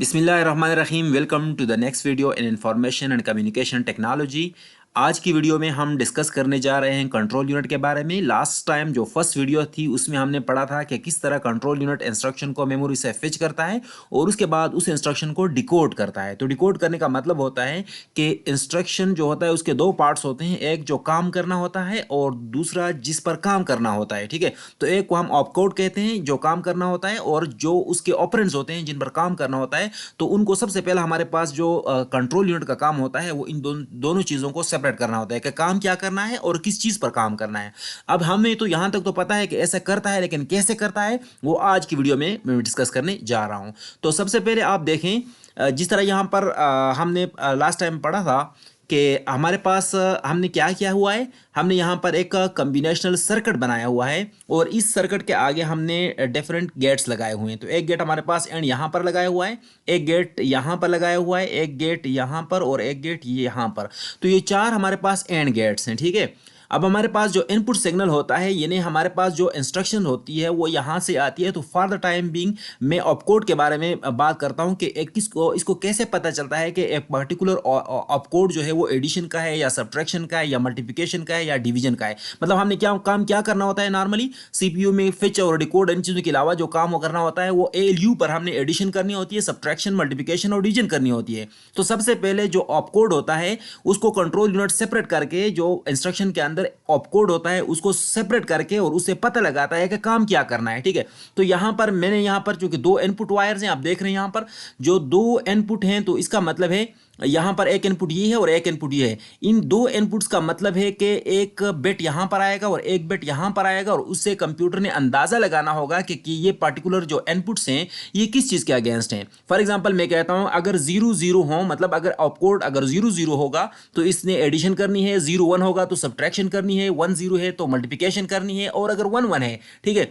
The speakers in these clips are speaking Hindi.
बिस्मिल्लाहिर्रहमानिर्रहीम। Welcome to the next video in information and communication technology. आज की वीडियो में हम डिस्कस करने जा रहे हैं कंट्रोल यूनिट के बारे में। लास्ट टाइम जो फर्स्ट वीडियो थी उसमें हमने पढ़ा था कि किस तरह कंट्रोल यूनिट इंस्ट्रक्शन को मेमोरी से फेच करता है और उसके बाद उस इंस्ट्रक्शन को डिकोड करता है। तो डिकोड करने का मतलब होता है कि इंस्ट्रक्शन जो होता है उसके दो पार्ट्स होते हैं, एक जो काम करना होता है और दूसरा जिस पर काम करना होता है। ठीक है, तो एक को हम ऑपकोड कहते हैं जो काम करना होता है, और जो उसके ऑपरेंड्स होते हैं जिन पर काम करना होता है, तो उनको सबसे पहला हमारे पास जो कंट्रोल यूनिट का काम होता है वो इन दोनों चीज़ों को सेपरेट करना होता है कि काम क्या करना है और किस चीज़ पर काम करना है। अब हमें तो यहाँ तक तो पता है कि ऐसा करता है, लेकिन कैसे करता है वो आज की वीडियो में मैं डिस्कस करने जा रहा हूँ। तो सबसे पहले आप देखें, जिस तरह यहाँ पर हमने लास्ट टाइम पढ़ा था कि हमारे पास हमने क्या किया हुआ है, हमने यहाँ पर एक कम्बिनेशनल सर्किट बनाया हुआ है और इस सर्किट के आगे हमने डिफरेंट गेट्स लगाए हुए हैं। तो एक गेट हमारे पास एंड यहाँ पर लगाया हुआ है, एक गेट यहाँ पर लगाया हुआ है, एक गेट यहाँ पर और एक गेट यहाँ पर। तो ये चार हमारे पास एंड गेट्स हैं। ठीक है, अब हमारे पास जो इनपुट सिग्नल होता है, यानी हमारे पास जो इंस्ट्रक्शन होती है वो यहाँ से आती है। तो फॉर द टाइम बीइंग मैं ऑपकोड के बारे में बात करता हूँ कि किसको इसको कैसे पता चलता है कि एक पर्टिकुलर ऑपकोड जो है वो एडिशन का है या सब्ट्रैक्शन का है या मल्टीप्लिकेशन का है या डिवीजन का है। मतलब हमने क्या करना होता है, नॉर्मली सीपीयू में फिच और डिकोड इन चीज़ों के अलावा जो काम करना होता है वो एएलयू पर हमने एडिशन करनी होती है, सब्ट्रैक्शन, मल्टीप्लिकेशन और डिवीजन करनी होती है। तो सबसे पहले जो ऑपकोड होता है उसको कंट्रोल यूनिट सेपरेट करके, जो इंस्ट्रक्शन के अंदर ऑपकोड होता है उसको सेपरेट करके और उससे पता लगाता है कि काम क्या करना है। ठीक है, तो यहां पर मैंने यहाँ पर चूंकि दो इनपुट वायर्स हैं, आप देख रहे हैं यहाँ पर जो दो इनपुट हैं, तो इसका मतलब है यहाँ पर एक इनपुट ये है और एक इनपुट ये है। इन दो इनपुट्स का मतलब है कि एक बिट यहाँ पर आएगा और एक बिट यहाँ पर आएगा, और उससे कंप्यूटर ने अंदाजा लगाना होगा कि ये पर्टिकुलर जो इनपुट्स हैं ये किस चीज़ के अगेंस्ट हैं। फॉर एग्जांपल मैं कहता हूँ अगर 0 0 हो, मतलब अगर ऑपकोड अगर 0 0 होगा तो इसने एडिशन करनी है, 0 1 होगा तो सब्ट्रैक्शन करनी है, 1 0 है तो मल्टीप्लिकेशन करनी है, और अगर 1 1 है, ठीक है,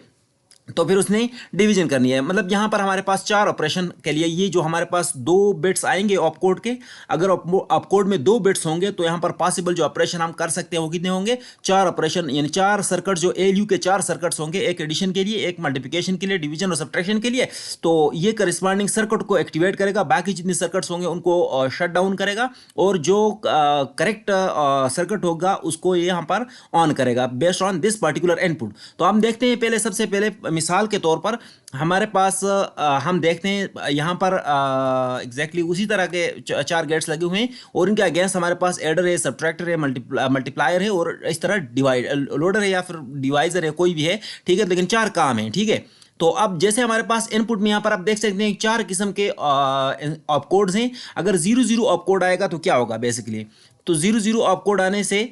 तो फिर उसने डिवीजन करनी है। मतलब यहाँ पर हमारे पास चार ऑपरेशन के लिए ये जो हमारे पास दो बिट्स आएंगे ऑपकोड के, अगर ऑपकोड में दो बिट्स होंगे तो यहाँ पर पॉसिबल जो ऑपरेशन हम कर सकते हैं वो कितने होंगे, चार ऑपरेशन, यानी चार सर्किट जो एएलयू के चार सर्किट्स होंगे, एक एडिशन के लिए, एक मल्टीप्लिकेशन के लिए, डिवीजन और सब्ट्रैक्शन के लिए। तो ये करस्पॉन्डिंग सर्किट को एक्टिवेट करेगा, बाकी जितने सर्किट्स होंगे उनको शट डाउन करेगा, और जो करेक्ट सर्किट होगा उसको ये यहाँ पर ऑन करेगा based on this particular input. तो हम देखते हैं पहले, सबसे पहले मिसाल के तौर पर हमारे पास हम देखते हैं यहाँ पर एग्जैक्टली उसी तरह के चार गेट्स लगे हुए हैं और इनके अगेंस्ट हमारे पास एडर है, सब्ट्रैक्टर है, मल्टीप्लायर है और इस तरह डिवाइड लोडर है या फिर डिवाइजर है, कोई भी है। ठीक है, लेकिन चार काम है। ठीक है, तो अब जैसे हमारे पास इनपुट में यहाँ पर आप देख सकते हैं चार किस्म के ऑपकोड्स हैं। अगर 0 0 ऑपकोड आएगा तो क्या होगा बेसिकली, तो 0 0 ऑपकोड आने से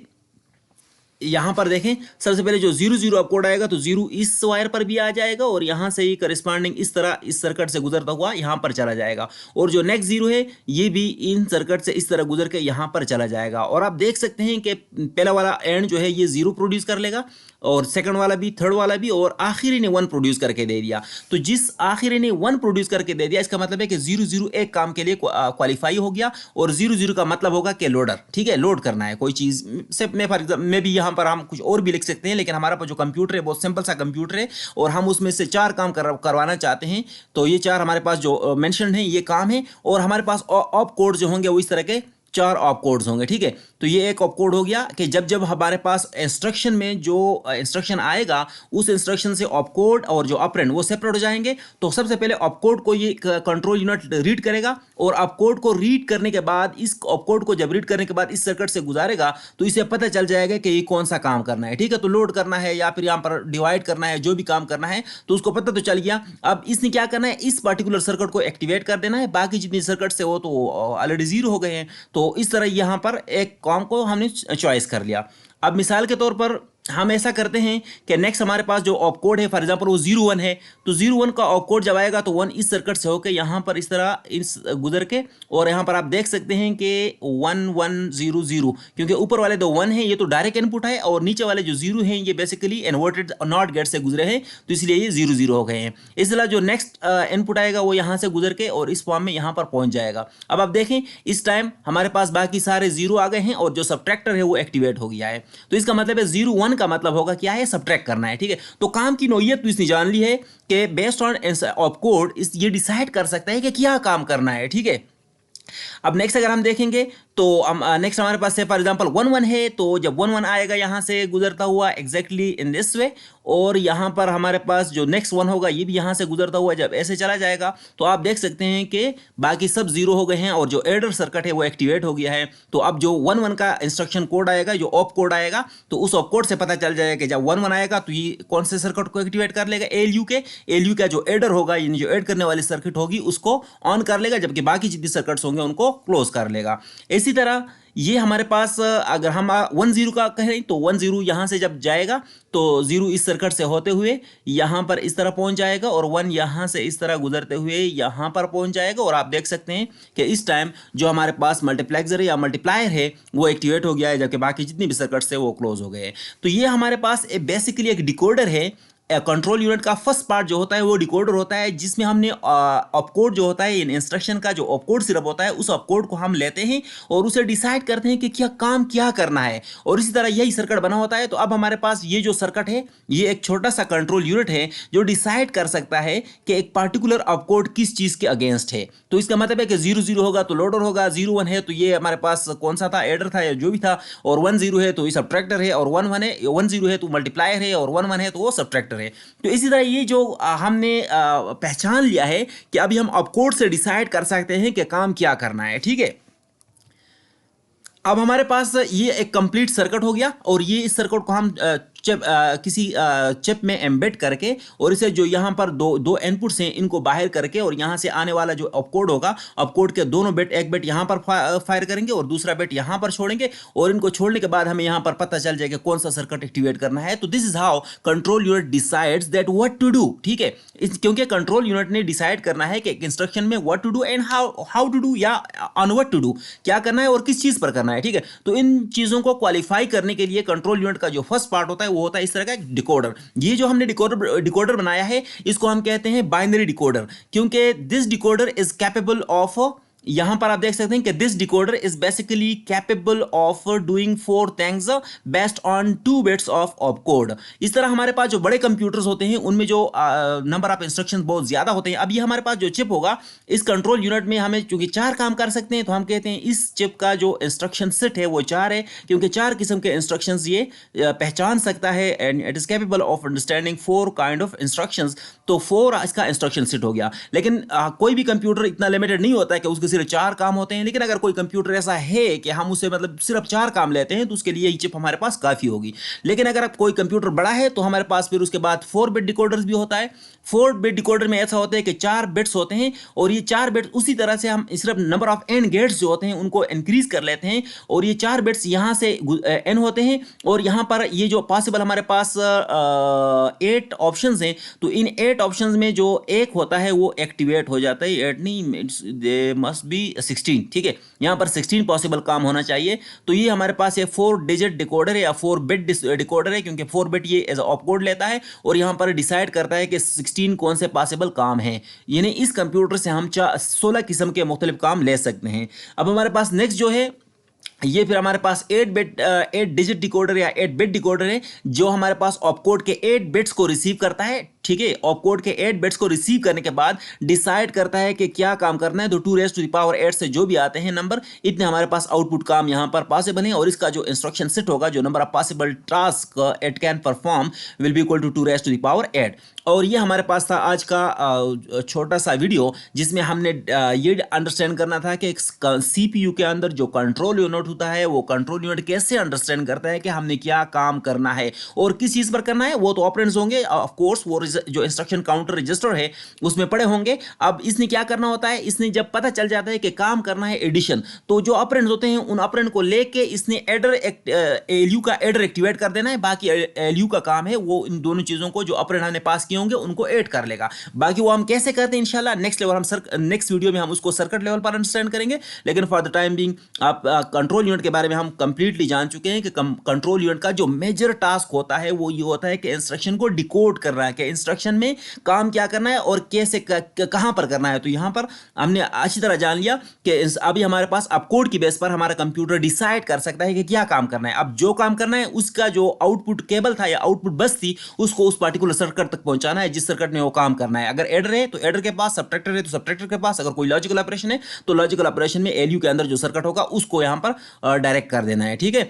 यहाँ पर देखें, सबसे पहले जो 0 0 ऑपकोड आएगा तो 0 इस वायर पर भी आ जाएगा और यहाँ से ही करस्पॉन्डिंग इस तरह इस सर्किट से गुजरता हुआ यहाँ पर चला जाएगा, और जो नेक्स्ट 0 है ये भी इन सर्किट से इस तरह गुजर के यहाँ पर चला जाएगा। और आप देख सकते हैं कि पहला वाला एंड जो है ये 0 प्रोड्यूस कर लेगा, और सेकंड वाला भी, थर्ड वाला भी, और आखिरी ने 1 प्रोड्यूस करके दे दिया। तो जिस आखिरी ने 1 प्रोड्यूस करके दे दिया इसका मतलब है कि 0 0 एक काम के लिए क्वालिफाई हो गया, और 0 0 का मतलब होगा कि लोडर। ठीक है, लोड करना है कोई चीज़ से। मैं फॉर एग्जाम्पल में भी यहाँ पर हम कुछ और भी लिख सकते हैं, लेकिन हमारा जो कंप्यूटर है बहुत सिंपल सा कंप्यूटर है और हम उसमें से चार काम करवाना चाहते हैं। तो ये चार हमारे पास जो मेंशन है ये काम है, और हमारे पास ऑप कोड जो होंगे वो इस तरह के चार ऑप कोड्स होंगे। ठीक है, तो ये एक ऑप कोड हो गया कि जब जब हमारे पास इंस्ट्रक्शन में जो इंस्ट्रक्शन आएगा उस इंस्ट्रक्शन से ऑप कोड और जो ऑपरेंड वो सेपरेट हो जाएंगे। तो सबसे पहले ऑप कोड को ये कंट्रोल यूनिट रीड करेगा, और ऑप कोड को रीड करने के बाद, इस ऑप कोड को जब रीड करने के बाद इस सर्किट से गुजारेगा तो इसे पता चल जाएगा कि ये कौन सा काम करना है। ठीक है, तो लोड करना है या फिर यहाँ पर डिवाइड करना है, जो भी काम करना है तो उसको पता तो चल गया। अब इसने क्या करना है, इस पर्टिकुलर सर्किट को एक्टिवेट कर देना है, बाकी जितनी सर्किट से वो तो ऑलरेडी 0 हो गए हैं। तो इस तरह यहाँ पर एक काम को हमने चॉइस कर लिया। अब मिसाल के तौर पर हम ऐसा करते हैं कि नेक्स्ट हमारे पास जो ऑपकोड है, फॉर एग्जांपल वो 0 1 है, तो 0 1 का ऑपकोड जब आएगा तो 1 इस सर्किट से होकर यहाँ पर इस तरह इस गुजर के, और यहाँ पर आप देख सकते हैं कि 1 1 0 0, क्योंकि ऊपर वाले दो 1 है ये तो डायरेक्ट इनपुट है, और नीचे वाले जो 0 हैं ये बेसिकली इन्वर्टेड नॉट गेट से गुजरे हैं, तो इसलिए ये 0 0 हो गए हैं। इसलिए जो नेक्स्ट इनपुट आएगा वो यहाँ से गुजर के और इस फॉर्म में यहाँ पर पहुँच जाएगा। अब आप देखें इस टाइम हमारे पास बाकी सारे 0 आ गए हैं और जो सब्ट्रैक्टर है वो एक्टिवेट हो गया है। तो इसका मतलब है 0 1 का मतलब होगा क्या है, सब्ट्रैक्ट करना है, ठीक है। तो काम की नौइयत तो इसने जान ली है कि बेस्ड ऑन ऑफ कोड ये डिसाइड कर सकता है कि क्या काम करना है, ठीक है। अब नेक्स्ट अगर हम देखेंगे तो हम नेक्स्ट हमारे पास से फॉर एग्जांपल 1 1 है, तो जब 1 1 आएगा यहाँ से गुजरता हुआ एग्जैक्टली इन दिस वे, और यहाँ पर हमारे पास जो नेक्स्ट 1 होगा ये भी यहाँ से गुजरता हुआ जब ऐसे चला जाएगा, तो आप देख सकते हैं कि बाकी सब जीरो हो गए हैं और जो एडर सर्किट है वो एक्टिवेट हो गया है। तो अब जो 1 1 का इंस्ट्रक्शन कोड आएगा, जो ऑप कोड आएगा, तो उस ऑप कोड से पता चल जाएगा कि जब 1 1 आएगा तो ये कौन से सर्किट को एक्टिवेट कर लेगा, एलयू का जो एडर होगा, यानी जो ऐड करने वाली सर्किट होगी उसको ऑन कर लेगा, जबकि बाकी जितनी सर्किट्स होंगे उनको क्लोज कर लेगा। इसी तरह ये हमारे पास अगर हम 1 0 का कहें तो 1 0 यहाँ से जब जाएगा तो 0 इस सर्किट से होते हुए यहाँ पर इस तरह पहुँच जाएगा, और 1 यहाँ से इस तरह गुजरते हुए यहाँ पर पहुँच जाएगा। और आप देख सकते हैं कि इस टाइम जो हमारे पास मल्टीप्लेक्सर या मल्टीप्लायर है वो एक्टिवेट हो गया है, जबकि बाकी जितनी भी सर्किट्स है वो क्लोज हो गए। तो ये हमारे पास बेसिकली एक डिकोडर है। कंट्रोल यूनिट का फर्स्ट पार्ट जो होता है वो डिकोडर होता है, जिसमें हमने ऑपकोड जो होता है, इंस्ट्रक्शन का जो ऑपकोड सिर्फ होता है, उस ऑपकोड को हम लेते हैं और उसे डिसाइड करते हैं कि क्या काम क्या करना है, और इसी तरह यही सर्किट बना होता है। तो अब हमारे पास ये जो सर्किट है ये एक छोटा सा कंट्रोल यूनिट है जो डिसाइड कर सकता है कि एक पार्टिकुलर ऑपकोड किस चीज के अगेंस्ट है। तो इसका मतलब है कि 0 0 होगा तो लोडर होगा, 0 1 है तो ये हमारे पास कौन सा था, एडर था या जो भी था, और 1 0 है तो ये सब्ट्रैक्टर है, और 1 1 है 1 0 है तो मल्टीप्लायर है, और 1 1 है तो वो सब्ट्रैक्टर है। तो इसी तरह ये जो हमने पहचान लिया है कि अभी हम ऑपकोड से डिसाइड कर सकते हैं कि काम क्या करना है, ठीक है। अब हमारे पास ये एक कंप्लीट सर्किट हो गया, और ये इस सर्किट को हम किसी चिप में एम्बेड करके, और इसे जो यहाँ पर दो इनपुट्स हैं इनको बाहर करके, और यहाँ से आने वाला जो ऑपकोड होगा, ऑपकोड के दोनों बिट, एक बिट यहाँ पर फायर करेंगे और दूसरा बिट यहाँ पर छोड़ेंगे, और इनको छोड़ने के बाद हमें यहाँ पर पता चल जाएगा कौन सा सर्किट एक्टिवेट करना है। तो this is how control unit decides that what to do, ठीक है। क्योंकि कंट्रोल यूनिट ने डिसाइड करना है कि एक इंस्ट्रक्शन में what to do and how to do, या ऑन व्हाट टू डू, क्या करना है और किस चीज पर करना है, ठीक है। तो इन चीजों को क्वालिफाई करने के लिए कंट्रोल यूनिट का जो फर्स्ट पार्ट होता है वो होता है इस तरह का एक डिकोडर। ये जो हमने डिकोडर बनाया है इसको हम कहते हैं बाइनरी डिकोडर, क्योंकि this decoder is capable of, यहां पर आप देख सकते हैं कि this decoder is basically capable of doing 4 things based on 2 bits of opcode. इस तरह हमारे पास जो बड़े कंप्यूटर्स होते हैं उनमें जो नंबर ऑफ इंस्ट्रक्शंस बहुत ज्यादा होते हैं। अब ये हमारे पास जो चिप होगा इस कंट्रोल यूनिट में हमें चूंकि 4 काम कर सकते हैं, तो हम कहते हैं इस चिप का जो इंस्ट्रक्शन सेट है वो 4 है, क्योंकि 4 किस्म के इंस्ट्रक्शंस ये पहचान सकता है, and it is capable of understanding 4 kind of instructions. तो 4 इसका इंस्ट्रक्शन सेट हो गया। लेकिन कोई भी कंप्यूटर इतना लिमिटेड नहीं होता है कि उसके सिर्फ 4 काम होते हैं, लेकिन अगर कोई कंप्यूटर ऐसा है कि हम उसे मतलब सिर्फ 4 काम लेते हैं तो उसके लिए ये चिप हमारे पास काफी होगी। लेकिन अगर कोई कंप्यूटर बड़ा है तो हमारे पास फिर उसके बाद 4 बिट डिकोडर्स भी होता है। 4 बिट डिकोडर में ऐसा होता है कि 4 बिट्स होते हैं, और ये 4 बिट्स उसी तरह से हम सिर्फ नंबर ऑफ एंड गेट्स जो होते हैं उनको इंक्रीज कर लेते हैं, और ये 4 बिट्स यहाँ से एन होते हैं, और यहाँ पर ये जो पॉसिबल हमारे पास 8 ऑप्शंस हैं, तो इन 8 ऑप्शंस में जो एक होता है वो एक्टिवेट हो जाता है। 8 नहीं, दे मस्ट बी 16, ठीक है। यहाँ पर 16 पॉसिबल काम होना चाहिए। तो ये हमारे पास ये 4 डिजिट डिकोडर है या 4 बिट डिकोडर है, क्योंकि 4 बिट ये एज ऑपकोड लेता है और यहाँ पर डिसाइड करता है कि 16 कौन से पॉसिबल काम है। यानी इस कंप्यूटर से हम 16 किस्म के मुख्तलिफ काम ले सकते हैं। अब हमारे पास नेक्स्ट जो है ये फिर हमारे पास 8 डिजिट डिकोडर या 8 बिट डिकोडर है, जो हमारे पास ऑपकोड के 8 बिट्स को रिसीव करता है, ठीक है। ऑपकोड के 8 बिट्स को रिसीव करने के बाद डिसाइड करता है कि क्या काम करना है। तो 2⁻⁸ से जो भी आते हैं नंबर, इतने हमारे पास आउटपुट काम यहाँ पर पॉसिबल है, और इसका जो इंस्ट्रक्शन सेट होगा, जो number of possible task it can perform will be equal to 2⁻8। और ये हमारे पास था आज का छोटा सा वीडियो, जिसमें हमने ये अंडरस्टैंड करना था कि एक CPU के अंदर जो कंट्रोल यूनिट होता है वो कंट्रोल यूनिट कैसे अंडरस्टैंड करता है कि हमने क्या काम करना है और किस चीज़ पर करना है। वो तो ऑपरेंड्स होंगे ऑफ कोर्स, वो जो इंस्ट्रक्शन काउंटर रजिस्टर है उसमें पड़े होंगे। अब इसने क्या करना होता है, इसने जब पता चल जाता है कि काम करना है एडिशन, तो जो ऑपरेंड्स होते हैं उन ऑपरेंड को लेके इसने एलयू का एडर एक्टिवेट कर देना है। बाकी एलयू का काम है वो इन दोनों चीज़ों को जो ऑपरेंड हमने पास किए होंगे उनको ऐड कर लेगा। बाकी वो हम कैसे करते हैं इंशाल्लाह नेक्स्ट लेवल हम नेक्स्ट वीडियो में हम उसको सर्किट लेवल पर अंडरस्टैंड करेंगे। लेकिन फॉर द टाइम बिंग आप कंट्रोल यूनिट के बारे में हम कंप्लीटली जान चुके हैं कि कंट्रोल यूनिट का जो मेजर टास्क होता है वो ये होता है कि इंस्ट्रक्शन को डिकोड करना है, कि इंस्ट्रक्शन में काम क्या करना है और कैसे कहां पर करना है। तो यहां पर हमने अच्छी तरह जान लिया कि अभी हमारे पास अब कोड की बेस पर हमारा कंप्यूटर डिसाइड कर सकता है कि क्या काम करना है। अब जो काम करना है उसका जो आउटपुट केबल था या आउटपुट बस थी उसको उस पार्टिकुलर सर्किट तक पहुंचाना है जिस सर्किट में वो काम करना है। अगर एडर है तो एडर के पास, सब्ट्रैक्टर है तो सब्ट्रैक्टर के पास, अगर कोई लॉजिकल ऑपरेशन है तो लॉजिकल ऑपरेशन में एलयू के अंदर जो सर्किट होगा उसको यहां पर डायरेक्ट कर देना है। ठीक है,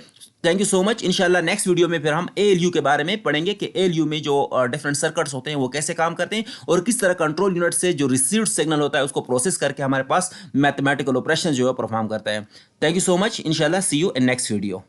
थैंक यू सो मच। इंशाल्लाह नेक्स्ट वीडियो में फिर हम एएलयू के बारे में पढ़ेंगे कि एएलयू में जो डिफरेंट सर्किट्स होते हैं वो कैसे काम करते हैं और किस तरह कंट्रोल यूनिट से जो रिसीव्ड सिग्नल होता है उसको प्रोसेस करके हमारे पास मैथमेटिकल ऑपरेशन जो है परफॉर्म करता है। Thank you so much. इंशाल्लाह सी यू इन नेक्स्ट वीडियो।